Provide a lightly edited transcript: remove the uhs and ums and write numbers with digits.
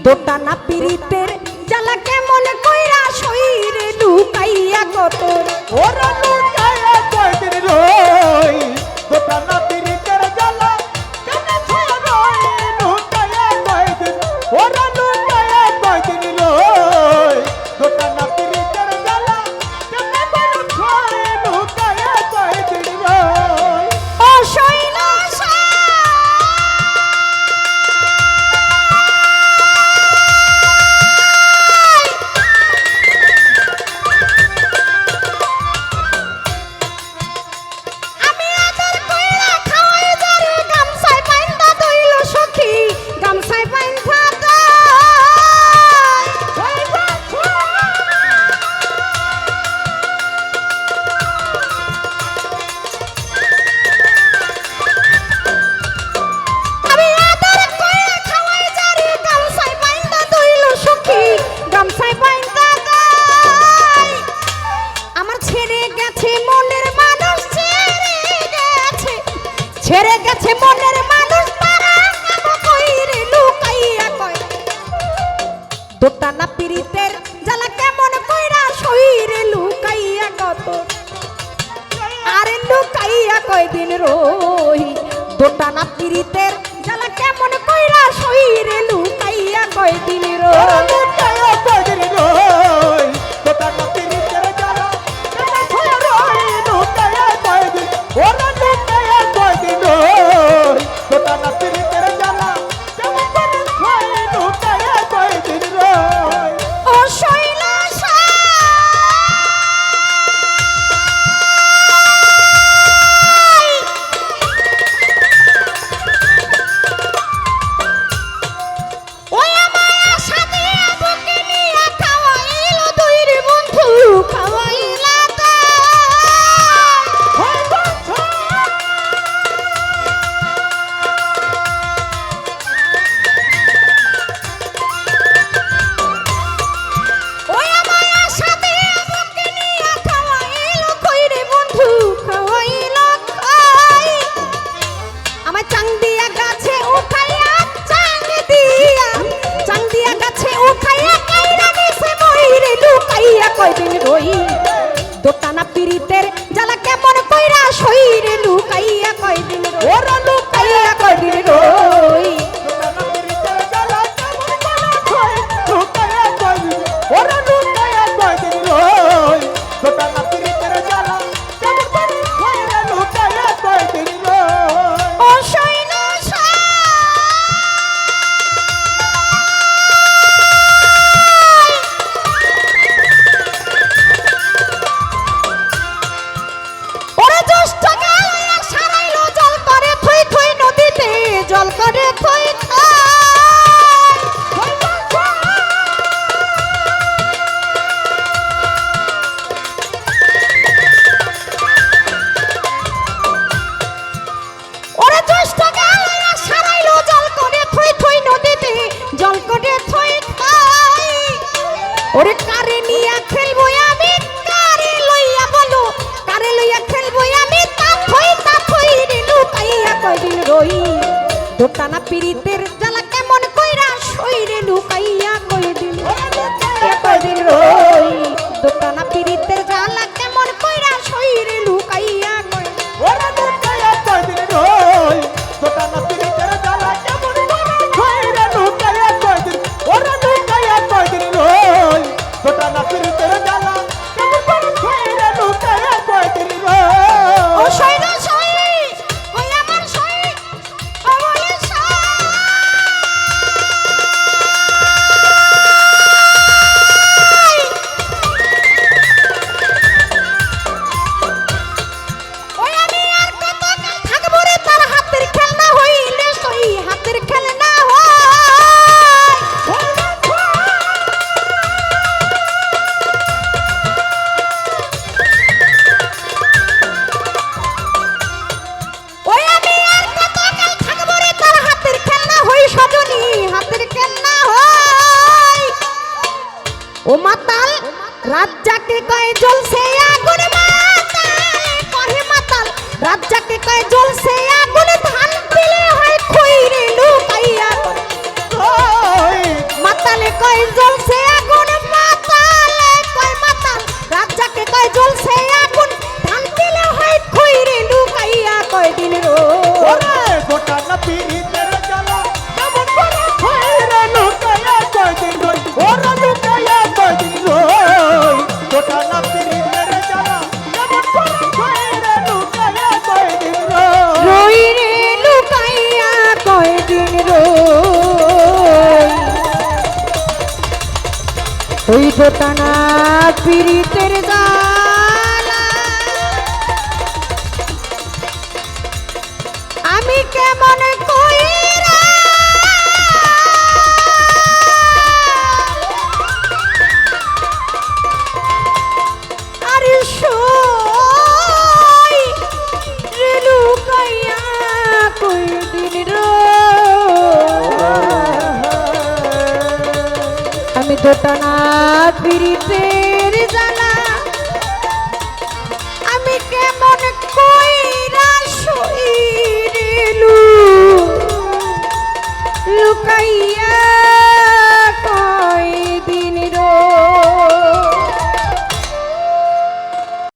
দোটানা পীড়িতের জ্বালা কেমন কইরা শরীরে লুকাইয়া কত ওরা লুকায়া কয়দিন রই দোটানা পীড়িতের জ্বালা কেমন রই লুকায়া কয়দিন ওরা লুকায়া কয়দিন রই দোটানা পীড়িতের জ্বালা কেমন রই লুকায়া কয়দিন রই ও শৈলসা ছেড়ে গেছে মনের মানুষ তারা কইরে লুকাইয়া কয় দোটানা পীড়িতের জ্বালা কেমন কইরা শরীরে লুকাইয়া কত আরে লুকাইয়া কয়দিন রই দোটানা পীড়িতের জ্বালা কেমন কইরা শরীরে লুকাইয়া কয়দিন ওরা রই লুকায়া কয়দিন রই দোটানা পীড়িতের জ্বালা কেমন রই লুকায়া কয়দিন ওরা লুকায়া কয়দিন রই দোটানা পীড়িতের জ্বালা কেমন রই লুকায়া কয়দিন রই ও শৈলসা ওই আমার সাথে বুকে নিয়ে খাওয়াইলো দুইর বন্ধু খাওয়াইলা ওই বন্ধু ওই আমার সাথে বুকে নিয়ে খাওয়াইলো কইরে বন্ধু খাওয়াইলো খাই আমার চাংদিয়া গাছে উঠাইয়া চাংদিয়া গাছে উঠাইয়া কাইরা নিছে মইরে লুকাইয়া কয়দিন রই দোটানা পীড়িতের জ্বালা কেমন কইরা শরীরে লুকাইয়া কয়দিন রই ওরা লুকাইয়া কয়দিন রই দোটানা পীড়িতের জ্বালা কেমন রই লুকায়া কয়দিন ওরা লুকায়া কয়দিন রই দোটানা পীড়িতের জ্বালা কেমন রই লুকায়া কয়দিন রই ও শৈলসা ওরে জ্যৈষ্ঠ গালয়া সারাইলো জল করে থই থই নদীতে জল করে থই থই ওরে জ্যৈষ্ঠ গালয়া সারাইলো জল করে থই থই নদীতে জল করে থই থই ওরে কারে নিয়া খেলবো আমি কারে লইয়া বলো কারে লইয়া খেলবো আমি তা থই রে লুকাইয়া কয়দিন রই দোটানা পীড়িতের জ্বালা কেমন কইরা শরীরে লুকাইয়া কয়দিন কয়দিন রই দোটানা পীড়িতের জ্বালা কেমন কইরা শরীরে লুকাইয়া কয়দিন ওরা লুকায়া কয়দিন রই দোটানা পীড়িতের জ্বালা কেমন রই লুকায়া কয়দিন ওরা লুকায়া কয়দিন রই দোটানা পীড়িতের জ্বালা কেমন রই লুকায়া কয়দিন ও রই শৈলসা ওই আমার শৈ ও বলে ওই আমি আর কত কাল থাকবো রে তার হাতের খেলনা হইলে সই হাতের খেলনা হয় ওই আমি আর কত কাল থাকবো রে তার হাতের খেলনা হই সজনী হাতের খেলনা হয় ও মাতাল রাজ্জাকে কয় জ্বলছে আগুন মাতাল কহে মাতাল রাজ্জাকে কয় জ্বলছে আগুন ধান দিলে হয় খইরে লুকাইয়া রই মাতাল কয় জ্বলছে আগুন মাতালে কয় মাতাল রাজ্জাকে কয় জ্বলছে আগুন ধান দিলে হয় খইরে লুকাইয়া কয় দিন রো ওরে গোটা না পিরিতের জ্বালা কেমন করে খইরে লুকাইয়া কয়দিন রই ওরে লুকাইয়া কয়দিন রই গোটা না পিরিতের জ্বালা কেমন করে খইরে লুকাইয়া কয়দিন রই রই রে লুকাইয়া কয় দিন রো ওই দোটানা পিরিতের জ্বালা আমি কেমন কইরা আরে সই রে লুকাইয়া কই দিন রো আমি দোটানা পিরিতের জ্বালা আমি কেমন কইরা সই রে লুকাইয়া